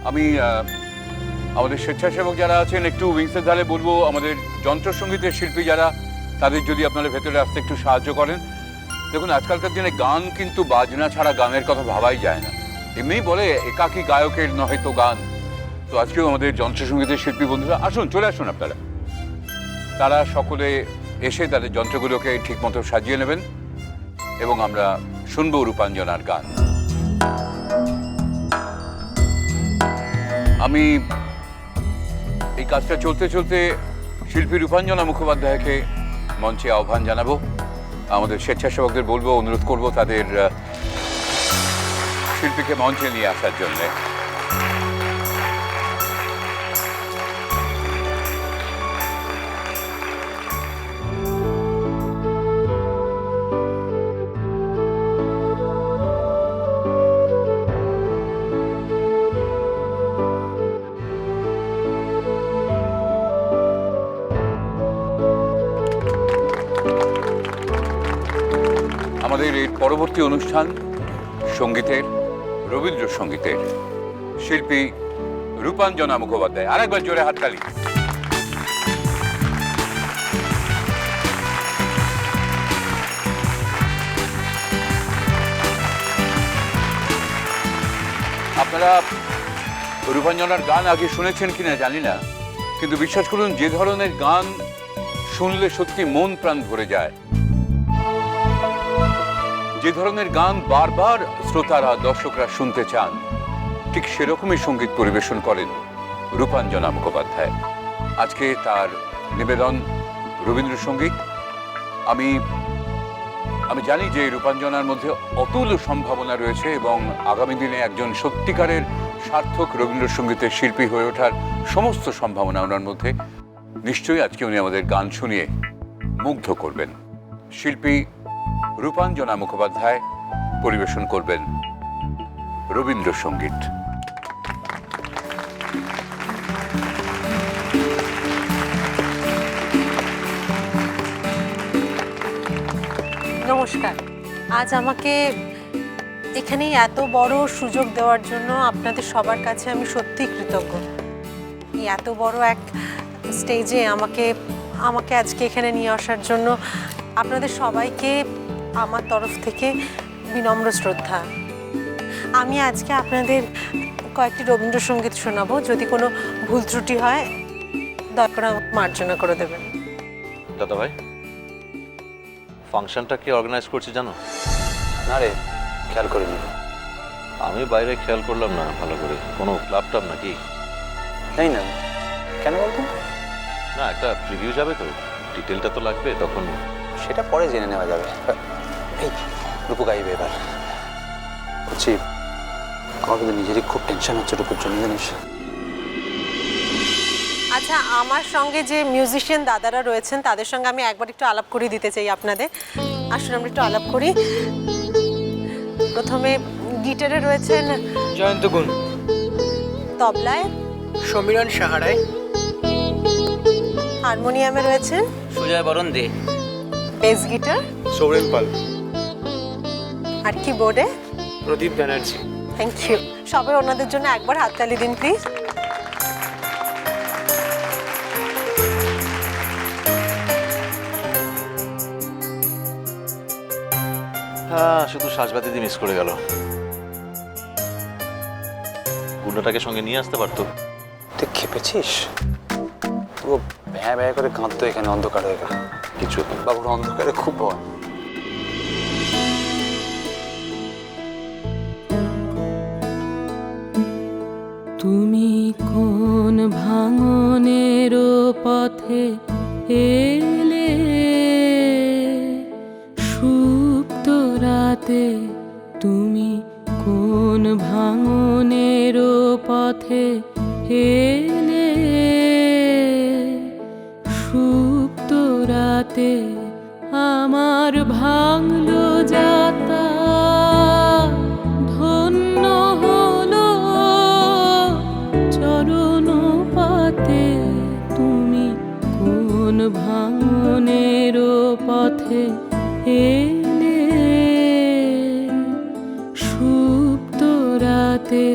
আমি আমাদের স্বেচ্ছাসেবক যারা আছেন একটু উইংসের ধারে বলবো, আমাদের যন্ত্রসঙ্গীতের শিল্পী যারা, তাদের যদি আপনারা ভেতরে আসতে একটু সাহায্য করেন। দেখুন, আজকালকার দিনে গান কিন্তু বাজনা ছাড়া গানের কথা ভাবাই যায় না। এমনিই বলে একাকী গায়কের নহে তো গান। তো আজকেও আমাদের যন্ত্রসঙ্গীতের শিল্পী বন্ধুরা আসুন, চলে আসুন আপনারা। তারা সকলে এসে তাদের যন্ত্রগুলোকে ঠিকমতো সাজিয়ে নেবেন এবং আমরা শুনবো রূপাঞ্জনার গান। আমি এই কাজটা চলতে চলতে শিল্পী রূপাঞ্জনা মুখোপাধ্যায়কে মঞ্চে আহ্বান জানাবো। আমাদের স্বেচ্ছাসেবকদের বলবো, অনুরোধ করব তাদের শিল্পীকে মঞ্চে নিয়ে আসার জন্য। আমাদের এই পরবর্তী অনুষ্ঠান সঙ্গীতের, রবীন্দ্রসঙ্গীতের শিল্পী রূপাঞ্জনা মুখোপাধ্যায়। আরেকবার জোরে হাততালি। আপনারা রূপাঞ্জনার গান আগে শুনেছেন কিনা জানি না, কিন্তু বিশ্বাস করুন, যে ধরনের গান শুনলে সত্যি মন প্রাণ ভরে যায়, যে ধরনের গান বারবার শ্রোতারা, দর্শকরা শুনতে চান, ঠিক সেরকমই সঙ্গীত পরিবেশন করেন রূপাঞ্জনা মুখোপাধ্যায়। আজকে তার নিবেদন রবীন্দ্রসঙ্গীত। আমি জানি যে রূপাঞ্জনার মধ্যে অতুল সম্ভাবনা রয়েছে এবং আগামী দিনে একজন সত্যিকারের সার্থক রবীন্দ্রসঙ্গীতের শিল্পী হয়ে ওঠার সমস্ত সম্ভাবনা ওনার মধ্যে। নিশ্চয়ই আজকে উনি আমাদের গান শুনিয়ে মুগ্ধ করবেন। শিল্পী রূপাঞ্জনা মুখোপাধ্যায় পরিবেশন করবেন রবীন্দ্রসঙ্গীত। নমস্কার। আজ আমাকে এখানে এত বড় সুযোগ দেওয়ার জন্য আপনাদের সবার কাছে আমি সত্যিই কৃতজ্ঞ। এই এত বড় এক স্টেজে আমাকে আজকে এখানে নিয়ে আসার জন্য আপনাদের সবাইকে আমার তরফ থেকে বিনম্র শ্রদ্ধা। আমি আজকে আপনাদের কয়েকটি রবীন্দ্রসঙ্গীত শোনাবো। যদি কোনো ভুল ত্রুটি হয় দয়া করে মার্জনা করে দেবেন। দাদা ভাই, ফাংশনটা কে অর্গানাইজ করছে জানো? না রে, খেয়াল করিনি। আমি বাইরে খেয়াল করলাম না ভালো করে। কোনো ক্লাব টাব নাকি? নেই না, কেন বলতো? না, একটা প্রিভিউ যাবে তো, ডিটেলটা তো লাগবে তখন। সেটা পরে জেনে নেওয়া যাবে। এই রূপু গাইবে এবার। বলছি, আমার কিন্তু নিজেরই খুব টেনশন হচ্ছে রূপুর জন্য, জানিস। আচ্ছা, আমার সঙ্গে যে মিউজিশিয়ান দাদারা রয়েছেন তাদের সঙ্গে আমি একবার একটু আলাপ করে দিতে চাই আপনাদের। আসলে আমরা একটু আলাপ করি। প্রথমে গিটারে রয়েছেন জয়ন্ত গুণ, তবলায় সমীরণ সাহারায়, হারমোনিয়ামে রয়েছেন সুজয় বরণ দে, বেস গিটার সৌরেন পাল, আর কিবোর্ডে প্রদীপ ব্যানার্জি। Thank you. সবাই ওনাদের জন্য একবার হাততালি দিন প্লিজ। হ্যাঁ, শুধু সাজবাতি দিয়ে মিস করে গেল। গুন্ডাটাকে সঙ্গে নিয়ে আসতে পারতো। তুই খেপেছিস? ও ভ্যা ভ্যা করে কাঁদতো এখানে অন্ধকার হয়ে গেল। কিছু বাবুর অন্ধকারে খুব ভয়। তুমি কোন ভাঙনের পথে এলে, সুপ্ত রাতে তুমি কোন ভাঙনের পথে এলে, সুপ্ত রাতে আমার ভাঙলো যাতা, ধন্য হলো চরণ পাতে, তুমি কোন ভাঙনের পথে এলে, সুপ্ত রাতে।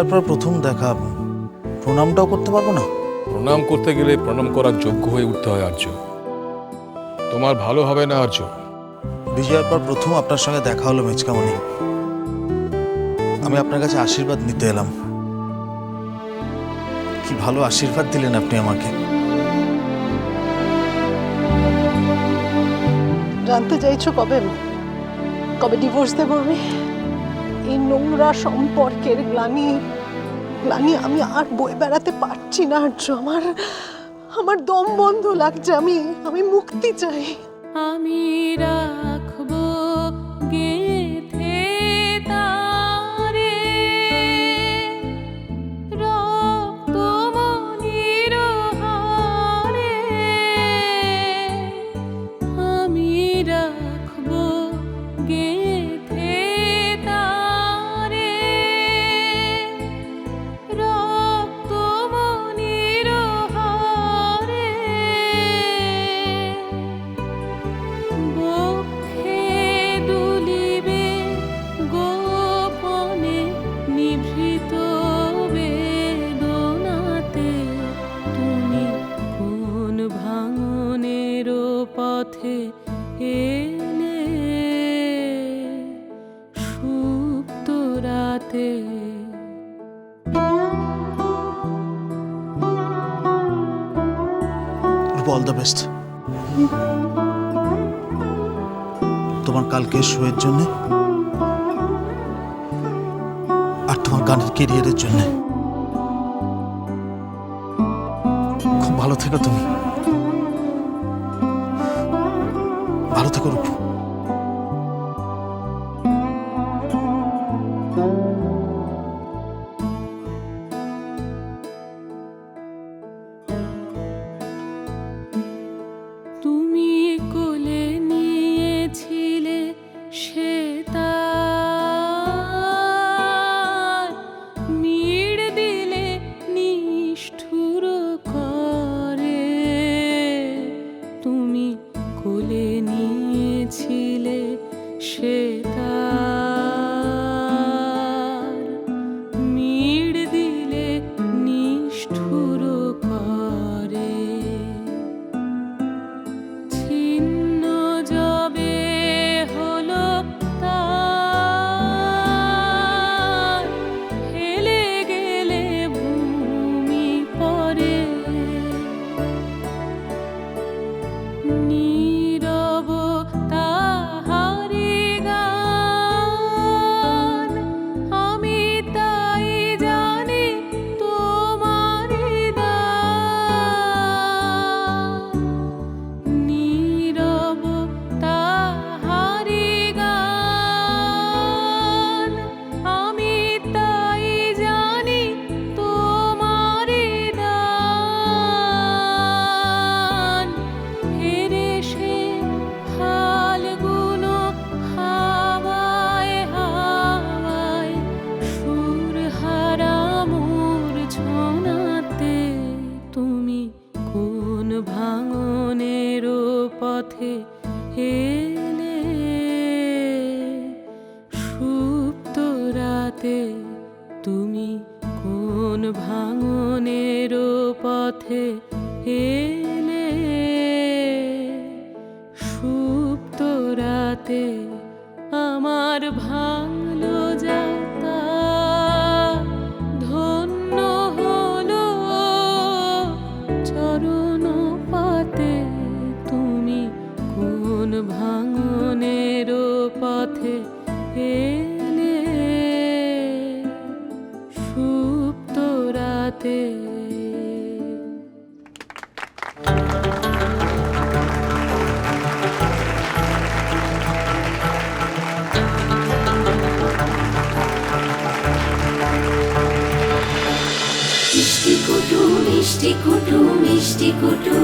বিজয়ের পর প্রথম দেখা, প্রণামটাও করতে পারবো না? প্রণাম করতে গেলে প্রণাম করার যোগ্য হয়ে উঠতে হয় আর্য। তোমার ভালো হবে না আর্য। বিজয়ের পর প্রথম আপনার সঙ্গে দেখা হলো মেচকামণি। আমি আপনার কাছে আশীর্বাদ নিতে এলাম। কি ভালো আশীর্বাদ দিলেন আপনি আমাকে। জানতে চাইছো কবে কবে ডিভোর্স দেবো আমি? এই নোংরা সম্পর্কের গ্লানি আমি আর বয়ে বেড়াতে পারছি না আর্য। আমার দম বন্ধ লাগছে। আমি মুক্তি চাই। আমি রাখবো গেথে তারে রক্ত মনির হারে, আমি রাখবো গেথে তারে রক্ত মনির হারে, বক্ষে দুলিবে গোপনে নিভৃত বেদনাতে, তুমি কোন ভাঙনের পথে এলে সুপ্ত রাতে। অল দ্য বেস্ট তোমার কালকে শোয়ের জন্য আর তোমার গানের কেরিয়ারের জন্য। খুব ভালো থেকো তুমি। ভালো থেকো রূপু। তুমি কোলে নিয়েছিলে সে তার, মিড় দিলে নিষ্ঠুর করে। তুমি কোলে নিয়েছিলে সে তার, মিড় দিলে নিষ্ঠুর করে। ছিন্ন যবে হলো তার, হেলে গেলে ভূমি পরে। নীরব তাহারি গান, আমি তাই জানি তোমারি দান। নীরব তাহারি গান, আমি তাই জানি তোমারি দান। হেরে সে ফাল্গুন হাওয়ায় হাওয়ায়, সুর হারা মূর্ছনাতে, তুমি কোন ভাঙনের পথে এলে সুপ্ত রাতে। তুমি কোন ভাঙনের পথে এলে সুপ্ত রাতে। আমার ভাঙলো যাতা ধন্য হলো চরণ পাতে, তুমি কোন ভাঙনের পথে এলে সুপ্ত রাতে। মিষ্টি কুটু মিষ্টি কুটু মিষ্টি কুটু।